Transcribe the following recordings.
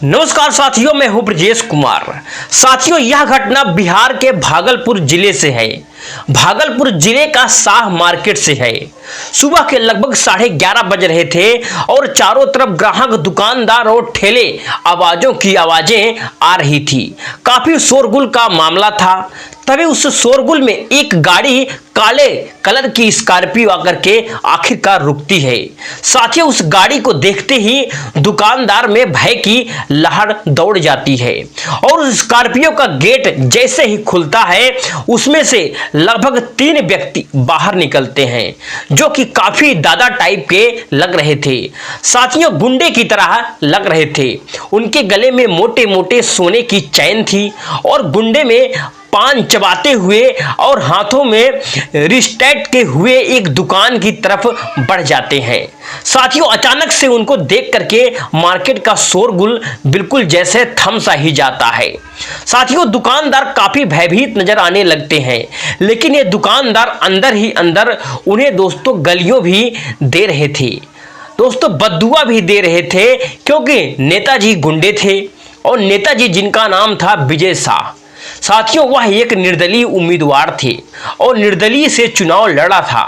नमस्कार साथियों, मैं हूं ब्रजेश कुमार। साथियों, यह घटना बिहार के भागलपुर जिले से है। भागलपुर जिले का शाह मार्केट से है। सुबह के लगभग 11:30 बज रहे थे और चारों तरफ ग्राहक, दुकानदार और ठेले आवाजों की आवाजें आ रही थी। काफी शोरगुल का मामला था। तभी उस शोरगुल में एक गाड़ी काले कलर की स्कॉर्पियो आकर के आखिरकार रुकती है। साथियों, उस गाड़ी को देखते ही दुकानदार में भय की लहर दौड़ जाती है और उस स्कॉर्पियो का गेट जैसे ही खुलता है, उसमें से लगभग 3 व्यक्ति बाहर निकलते हैं, जो कि काफी दादा टाइप के लग रहे थे। साथियों, गुंडे की तरह लग रहे थे। उनके गले में मोटे मोटे सोने की चैन थी और गुंडे में पान चबाते हुए और हाथों में रिस्टेट के हुए एक दुकान की तरफ बढ़ जाते हैं। साथियों, अचानक से उनको देख करके मार्केट का शोरगुल बिल्कुल जैसे थम सा ही जाता है। साथियों, दुकानदार काफी भयभीत नजर आने लगते हैं, लेकिन ये दुकानदार अंदर ही अंदर उन्हें दोस्तों गलियों भी दे रहे थे, दोस्तों बद्दुआ भी दे रहे थे, क्योंकि नेताजी गुंडे थे और नेताजी जिनका नाम था विजय शाह। साथियों, वह एक निर्दलीय उम्मीदवार थे और निर्दलीय से चुनाव लड़ा था।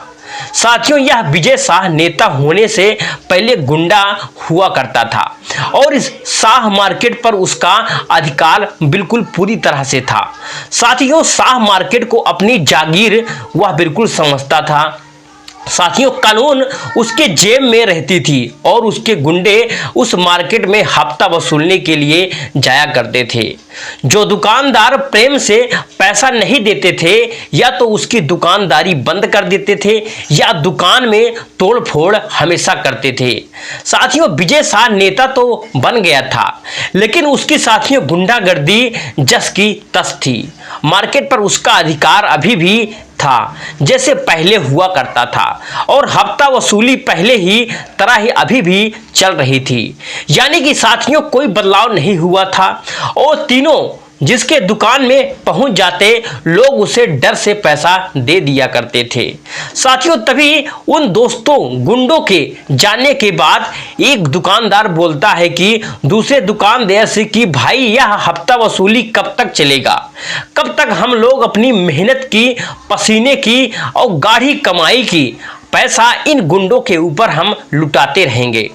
साथियों, यह विजय शाह नेता होने से पहले गुंडा हुआ करता था और इस शाह मार्केट पर उसका अधिकार बिल्कुल पूरी तरह से था। साथियों, शाह मार्केट को अपनी जागीर वह बिल्कुल समझता था। साथियों, कानून उसके जेब में रहती थी और उसके गुंडे उस मार्केट में हफ्ता वसूलने के लिए जाया करते थे। जो दुकानदार प्रेम से पैसा नहीं देते थे, या तो उसकी दुकानदारी बंद कर देते थे या दुकान में तोड़-फोड़ हमेशा करते थे। साथियों, विजय शाह नेता तो बन गया था, लेकिन उसकी साथियों गुंडागर्दी जस की तस थी। मार्केट पर उसका अधिकार अभी भी था जैसे पहले हुआ करता था और हफ्ता वसूली पहले ही तरह ही अभी भी चल रही थी। यानी कि साथियों, कोई बदलाव नहीं हुआ था और तीनों जिसके दुकान में पहुंच जाते लोग उसे डर से पैसा दे दिया करते थे। साथियों, तभी उन दोस्तों गुंडों के जानने के बाद एक दुकानदार बोलता है कि दूसरे दुकानदार से कि भाई, यह हफ्ता वसूली कब तक चलेगा? कब तक हम लोग अपनी मेहनत की, पसीने की और गाढ़ी कमाई की पैसा इन गुंडों के ऊपर हम लुटाते रहेंगे?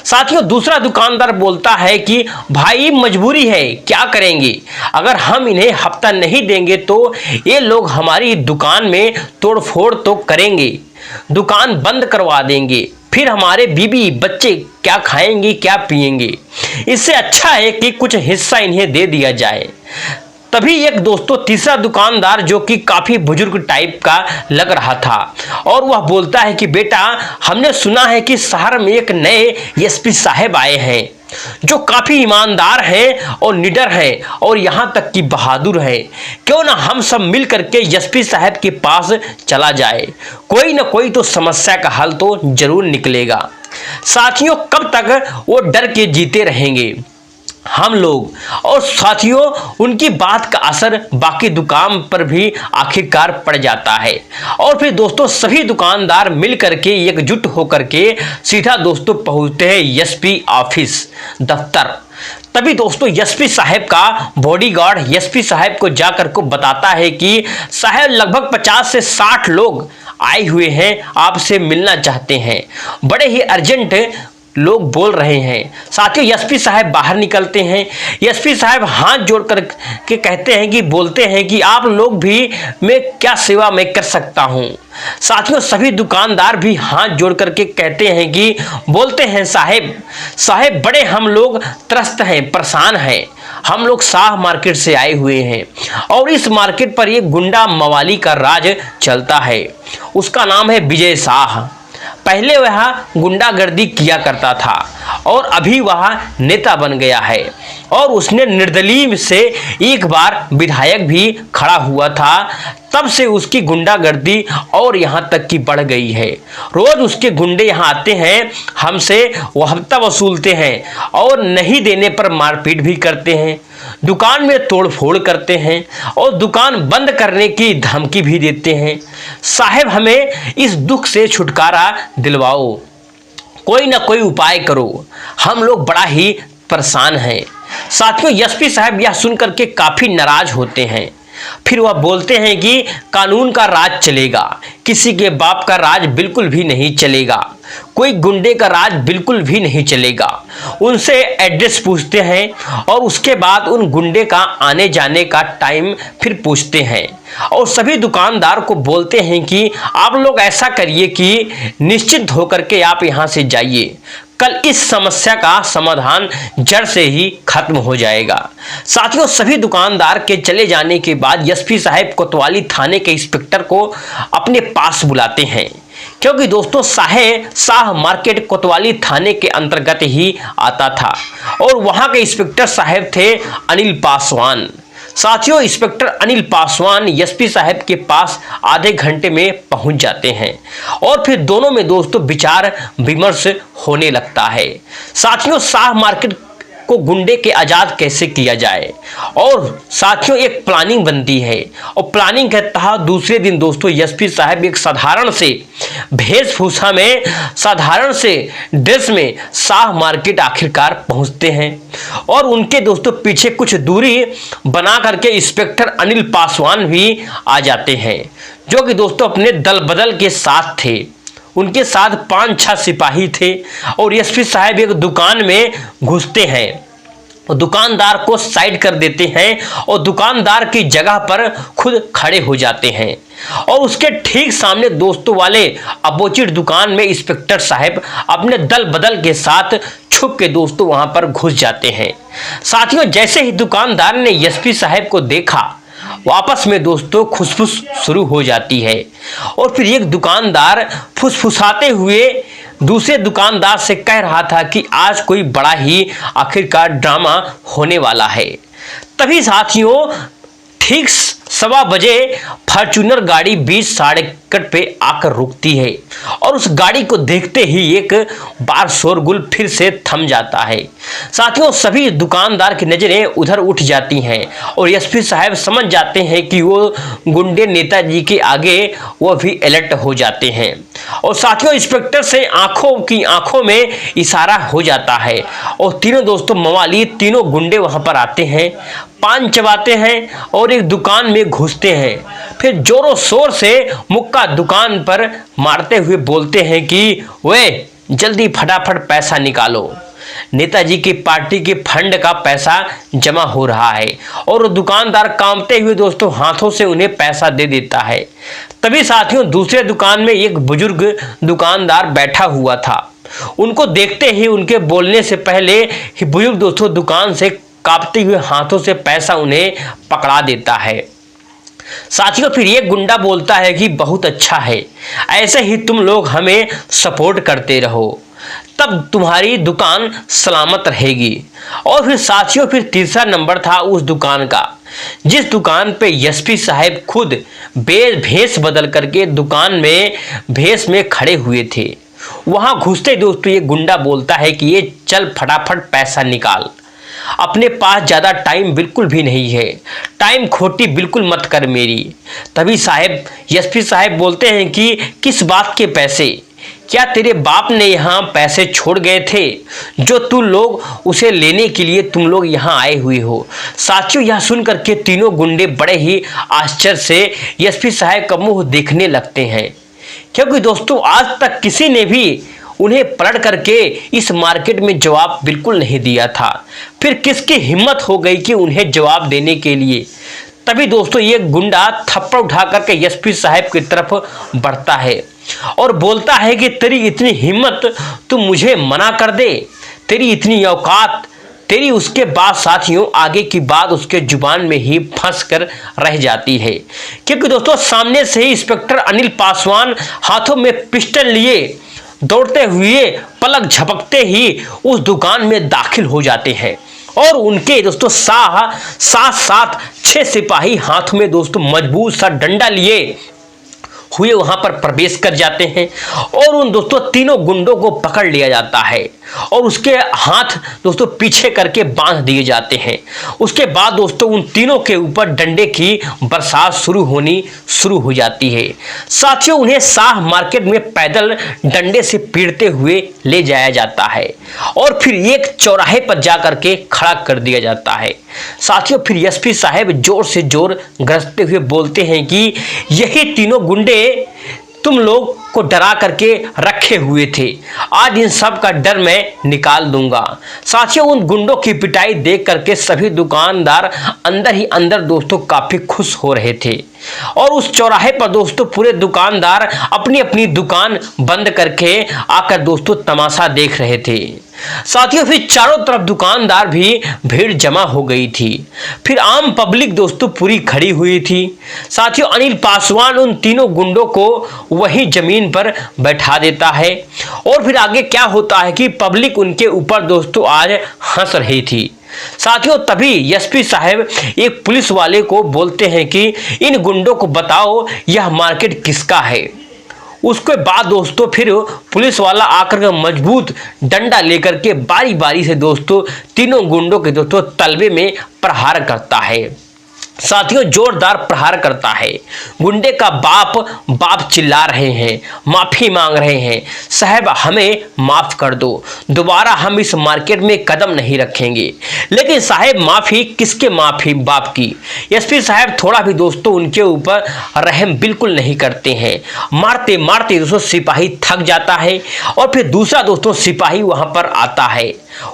साथियों, दूसरा दुकानदार बोलता है कि भाई, मजबूरी है, क्या करेंगे? अगर हम इन्हें हफ्ता नहीं देंगे तो ये लोग हमारी दुकान में तोड़फोड़ तो करेंगे, दुकान बंद करवा देंगे, फिर हमारे बीबी बच्चे क्या खाएंगे, क्या पिएंगे? इससे अच्छा है कि कुछ हिस्सा इन्हें दे दिया जाए। तभी एक दोस्तों तीसरा दुकानदार, जो कि काफी बुजुर्ग टाइप का लग रहा था, और वह बोलता है कि बेटा, हमने सुना है कि शहर में एक नए एसपी साहब आए हैं जो काफी ईमानदार हैं और निडर हैं और यहां तक कि बहादुर हैं। क्यों ना हम सब मिल करके एसपी साहब के पास चला जाए, कोई ना कोई तो समस्या का हल तो जरूर निकलेगा। साथियों, कब तक वो डर के जीते रहेंगे हम लोग? और साथियों, उनकी बात का असर बाकी दुकान पर भी आखिरकार पड़ जाता है और फिर दोस्तों सभी दुकानदार मिल करके एकजुट होकर के सीधा दोस्तों पहुंचते हैं एसपी ऑफिस दफ्तर। तभी दोस्तों एसपी साहब का बॉडीगार्ड एसपी साहब को जाकर को बताता है कि साहब, लगभग 50 से 60 लोग आए हुए हैं, आपसे मिलना चाहते हैं, बड़े ही अर्जेंट लोग बोल रहे हैं। साथियों, एसपी साहब बाहर निकलते हैं। एसपी साहब हाथ जोड़ कर के कहते हैं कि बोलते हैं कि आप लोग भी, मैं क्या सेवा मैं कर सकता हूं? साथियों, सभी दुकानदार भी हाथ जोड़ करके कहते हैं कि बोलते हैं साहब, बड़े हम लोग त्रस्त हैं, परेशान हैं। हम लोग शाह मार्केट से आए हुए हैं और इस मार्केट पर एक गुंडा मवाली का राज चलता है। उसका नाम है विजय शाह। पहले वह गुंडागर्दी किया करता था और अभी वह नेता बन गया है और उसने निर्दलीय से एक बार विधायक भी खड़ा हुआ था। तब से उसकी गुंडागर्दी और यहाँ तक की बढ़ गई है। रोज उसके गुंडे यहाँ आते हैं, हमसे वो हफ्ता वसूलते हैं और नहीं देने पर मारपीट भी करते हैं, दुकान में तोड़फोड़ करते हैं और दुकान बंद करने की धमकी भी देते हैं। साहब, हमें इस दुख से छुटकारा दिलवाओ, कोई ना कोई उपाय करो, हम लोग बड़ा ही परेशान हैं। साथियों एसपी साहब यह सुनकर के काफी नाराज होते हैं। फिर वह बोलते हैं कि कानून का राज चलेगा, किसी के बाप का राज बिल्कुल भी नहीं चलेगा, कोई गुंडे का राज बिल्कुल भी नहीं चलेगा। उनसे एड्रेस पूछते हैं और उसके बाद उन गुंडे का आने जाने का टाइम फिर पूछते हैं और सभी दुकानदार को बोलते हैं कि आप लोग ऐसा करिए कि निश्चिंत होकर के आप यहाँ से जाइए, कल इस समस्या का समाधान जड़ से ही खत्म हो जाएगा। साथियों सभी दुकानदार के चले जाने के बाद एसपी साहब कोतवाली थाने के इंस्पेक्टर को अपने पास बुलाते हैं, क्योंकि दोस्तों शाह मार्केट कोतवाली थाने के अंतर्गत ही आता था और वहां के इंस्पेक्टर साहब थे अनिल पासवान। साथियों इंस्पेक्टर अनिल पासवान एसपी साहब के पास आधे घंटे में पहुंच जाते हैं और फिर दोनों में दोस्तों विचार विमर्श होने लगता है। साथियों शाह मार्केट को गुंडे के आजाद कैसे किया जाए और साथियों एक प्लानिंग बनती है और प्लानिंग के तहत दूसरे दिन दोस्तों एसपी साहब एक साधारण से वेशभूषा में, साधारण से ड्रेस में शाह मार्केट आखिरकार पहुंचते हैं और उनके दोस्तों पीछे कुछ दूरी बना करके इंस्पेक्टर अनिल पासवान भी आ जाते हैं, जो कि दोस्तों अपने दल बदल के साथ थे। उनके साथ 5-6 सिपाही थे और एसपी साहब एक दुकान में घुसते हैं और दुकानदार को साइड कर देते हैं और दुकानदार की जगह पर खुद खड़े हो जाते हैं और उसके ठीक सामने दोस्तों वाले अपोजिट दुकान में इंस्पेक्टर साहब अपने दल बदल के साथ छुप के दोस्तों वहां पर घुस जाते हैं। साथियों जैसे ही दुकानदार ने एसपी साहब को देखा, वापस में दोस्तों खुसफुस शुरू हो जाती है और फिर एक दुकानदार फुसफुसाते हुए दूसरे दुकानदार से कह रहा था कि आज कोई बड़ा ही आखिरकार ड्रामा होने वाला है। तभी साथियों ठीक 1:15 बजे फॉर्च्यूनर गाड़ी बीच सड़क पे आकर रुकती है और उस गाड़ी को देखते ही एक बार शोरगुल फिर से थम जाता है। साथियों सभी दुकानदार की नजरें उधर उठ जाती हैं और एसपी साहब समझ जाते हैं कि वो गुंडे नेताजी के आगे वो भी अलर्ट हो जाते हैं और साथियों इंस्पेक्टर से आंखों में इशारा हो जाता है और तीनों दोस्तों मवाली तीनों गुंडे वहां पर आते हैं, पान चबाते हैं और एक दुकान में घुसते हैं। फिर जोरों शोर से मुक्का दुकान पर मारते हुए बोलते हैं कि वे जल्दी फटाफट पैसा निकालो, नेताजी की पार्टी के फंड का पैसा जमा हो रहा है। और दुकानदार कांपते हुए दोस्तों हाथों से उन्हें पैसा दे देता है। तभी साथियों दूसरे दुकान में एक बुजुर्ग दुकानदार बैठा हुआ था। उनको देखते ही उनके बोलने से पहले ही बुजुर्ग दोस्तों दुकान से कांपते हुए हाथों से पैसा उन्हें पकड़ा देता है। साथियों फिर ये गुंडा बोलता है कि बहुत अच्छा है, ऐसे ही तुम लोग हमें सपोर्ट करते रहो, तब तुम्हारी दुकान सलामत रहेगी। और फिर साथियों फिर तीसरा नंबर था उस दुकान का, जिस दुकान पे एसपी साहब खुद भेष बदल करके दुकान में भेष में खड़े हुए थे। वहां घुसते दोस्तों ये गुंडा बोलता है कि ये चल फटाफट पैसा निकाल, अपने पास ज्यादा टाइम बिल्कुल भी नहीं है, टाइम खोटी बिल्कुल मत कर मेरी। तभी साहब एसपी साहब बोलते हैं कि किस बात के पैसे, क्या तेरे बाप ने यहाँ पैसे छोड़ गए थे जो तू लोग उसे लेने के लिए तुम लोग यहाँ आए हुए हो। साथियों यह सुन करके तीनों गुंडे बड़े ही आश्चर्य से एसपी साहब का मुंह देखने लगते हैं, क्योंकि दोस्तों आज तक किसी ने भी उन्हें पलट करके इस मार्केट में जवाब बिल्कुल नहीं दिया था। फिर किसकी हिम्मत हो गई कि उन्हें जवाब देने के लिए। तभी दोस्तों ये गुंडा थप्पड़ उठा करके एसपी साहब की तरफ बढ़ता है और बोलता है कि तेरी इतनी हिम्मत तू मुझे मना कर दे, तेरी इतनी औकात तेरी। उसके बाद साथियों आगे की बात उसके जुबान में ही फंस कर रह जाती है, क्योंकि दोस्तों सामने से ही इंस्पेक्टर अनिल पासवान हाथों में पिस्टल लिए दौड़ते हुए पलक झपकते ही उस दुकान में दाखिल हो जाते हैं और उनके दोस्तों साथ 6 सिपाही हाथ में दोस्तों मजबूत सा डंडा लिए हुए वहां पर प्रवेश कर जाते हैं और उन दोस्तों तीनों गुंडों को पकड़ लिया जाता है। और उसके हाथ दोस्तों पीछे करके बांध दिए जाते हैं। उसके बाद दोस्तों उन तीनों के ऊपर डंडे की बरसात शुरू हो जाती है। साथियों, उन्हें शाह मार्केट में पैदल डंडे से पीटते हुए ले जाया जाता है और फिर एक चौराहे पर जाकर के खड़ा कर दिया जाता है। साथियों, फिर एसपी साहब जोर से जोर गरजते हुए बोलते हैं कि यही तीनों गुंडे तुम लोग को डरा करके रखे हुए थे, आज इन सब का डर मैं निकाल दूंगा। साथियों, उन गुंडों की पिटाई देख करके सभी दुकानदार अंदर ही अंदर दोस्तों काफी खुश हो रहे थे और उस चौराहे पर दोस्तों पूरे दुकानदार अपनी अपनी दुकान बंद करके आकर दोस्तों तमाशा देख रहे थे। साथियों, फिर चारों तरफ दुकानदार भी भीड़ जमा हो गई थी। फिर आम पब्लिक दोस्तों पूरी खड़ी हुई थी। साथियों, अनिल पासवान उन तीनों गुंडों को वही जमीन पर बैठा देता है और फिर आगे क्या होता है कि पब्लिक उनके ऊपर दोस्तों आज हंस रही थी। साथियों, तभी एसपी साहब एक पुलिस वाले को बोलते हैं कि इन गुंडों को बताओ यह मार्केट किसका है। उसके बाद दोस्तों फिर पुलिस वाला आकर के मजबूत डंडा लेकर के बारी बारी से दोस्तों तीनों गुंडों के दोस्तों तलवे में प्रहार करता है। साथियों, जोरदार प्रहार करता है। गुंडे का बाप चिल्ला रहे हैं, माफी मांग रहे हैं, साहब हमें माफ कर दो, दोबारा हम इस मार्केट में कदम नहीं रखेंगे। लेकिन साहब माफी किसके माफी बाप की। एसपी साहब थोड़ा भी दोस्तों उनके ऊपर रहम बिल्कुल नहीं करते हैं। मारते मारते दोस्तों सिपाही थक जाता है और फिर दूसरा दोस्तों सिपाही वहां पर आता है,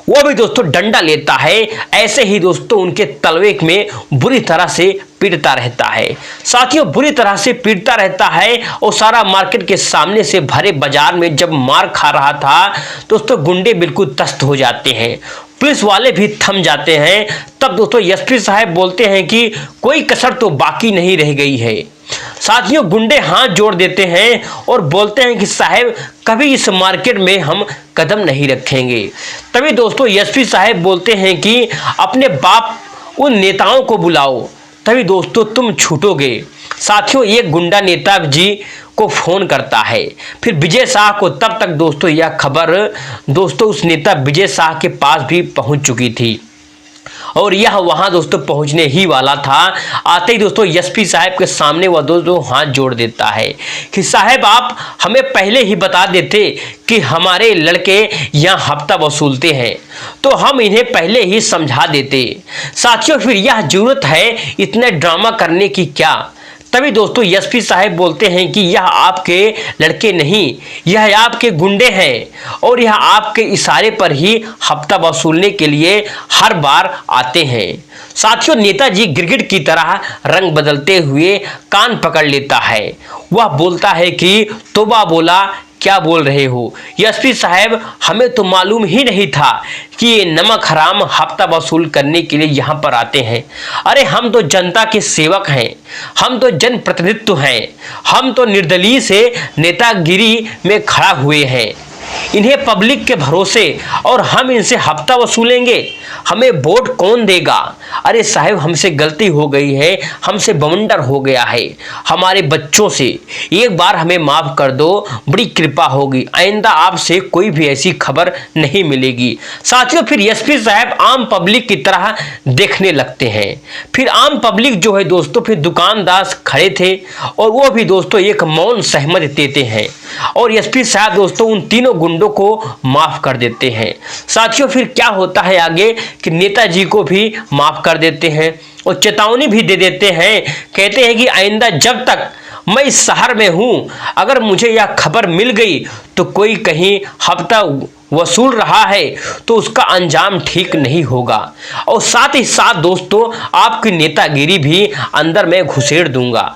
वो भी दोस्तों डंडा लेता है। ऐसे ही दोस्तों उनके तलवे में बुरी तरह से पीटता रहता है। साथियों, बुरी तरह से पीटता रहता है और सारा मार्केट के सामने से भरे बाजार में जब मार खा रहा था दोस्तों गुंडे बिल्कुल तस्त हो जाते हैं, पुलिस वाले भी थम जाते हैं। तब दोस्तों एसपी साहब बोलते हैं कि कोई कसर तो बाकी नहीं रह गई है। साथियों, गुंडे हाथ जोड़ देते हैं और बोलते हैं कि साहब कभी इस मार्केट में हम कदम नहीं रखेंगे। तभी दोस्तों एसपी साहब बोलते हैं कि अपने बाप उन नेताओं को बुलाओ, तभी दोस्तों तुम छूटोगे। साथियों, एक गुंडा नेता जी को फोन करता है। फिर विजय शाह को तब तक दोस्तों यह खबर दोस्तों उस नेता विजय शाह के पास भी पहुंच चुकी थी और यह वहां दोस्तों पहुंचने ही वाला था। आते ही दोस्तों एसपी साहब के सामने वह दोस्तों हाथ जोड़ देता है कि साहब आप हमें पहले ही बता देते कि हमारे लड़के यहाँ हफ्ता वसूलते हैं तो हम इन्हें पहले ही समझा देते। साथियों, फिर यह जरूरत है इतने ड्रामा करने की क्या। तभी दोस्तों एसपी साहब बोलते हैं कि यह आपके लड़के नहीं, यह आपके गुंडे हैं और यह आपके इशारे पर ही हफ्ता वसूलने के लिए हर बार आते हैं। साथियों, नेताजी गिरगिट की तरह रंग बदलते हुए कान पकड़ लेता है। वह बोलता है कि तोबा बोला, क्या बोल रहे हो एसपी साहब, हमें तो मालूम ही नहीं था कि ये नमक हराम हफ्ता वसूल करने के लिए यहाँ पर आते हैं। अरे हम तो जनता के सेवक हैं, हम तो जनप्रतिनिधित्व हैं, हम तो निर्दलीय से नेतागिरी में खड़ा हुए हैं, इन्हें पब्लिक के भरोसे और हम इनसे हफ्ता वसूलेंगे, हमें वोट कौन देगा। अरे साहब हमसे गलती हो गई है, हमसे बवंडर हो गया है, हमारे बच्चों से एक बार हमें माफ कर दो, बड़ी कृपा होगी, आइंदा आपसे कोई भी ऐसी खबर नहीं मिलेगी। साथियों, फिर एसपी साहब आम पब्लिक की तरह देखने लगते हैं। फिर आम पब्लिक जो है दोस्तों फिर दुकानदार खड़े थे और वो भी दोस्तों एक मौन सहमति देते हैं और एसपी साहब दोस्तों उन तीनों गुंडों को माफ कर देते हैं। साथियों, फिर क्या होता है आगे कि नेताजी को भी माफ कर देते हैं और चेतावनी भी दे देते हैं। कहते हैं कि आइंदा जब तक मैं इस शहर में हूं, अगर मुझे यह खबर मिल गई तो कोई कहीं हफ्ता वसूल रहा है तो उसका अंजाम ठीक नहीं होगा और साथ ही साथ दोस्तों आपकी नेतागिरी भी अंदर में घुसेड़ दूंगा।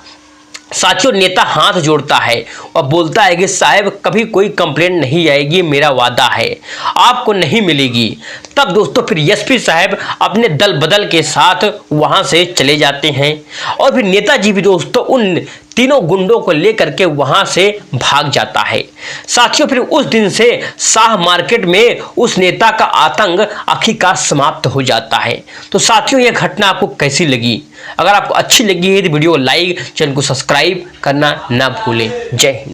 साथियों, नेता हाथ जोड़ता है और बोलता है कि साहब कभी कोई कंप्लेंट नहीं आएगी, मेरा वादा है, आपको नहीं मिलेगी। तब दोस्तों फिर एसपी साहब अपने दल बदल के साथ वहां से चले जाते हैं और फिर नेताजी भी दोस्तों उन तीनों गुंडों को लेकर के वहां से भाग जाता है। साथियों, फिर उस दिन से शाह मार्केट में उस नेता का आतंक आखिरकार समाप्त हो जाता है। तो साथियों, यह घटना आपको कैसी लगी? अगर आपको अच्छी लगी है तो वीडियो लाइक, चैनल को सब्सक्राइब करना ना भूलें। जय हिंद।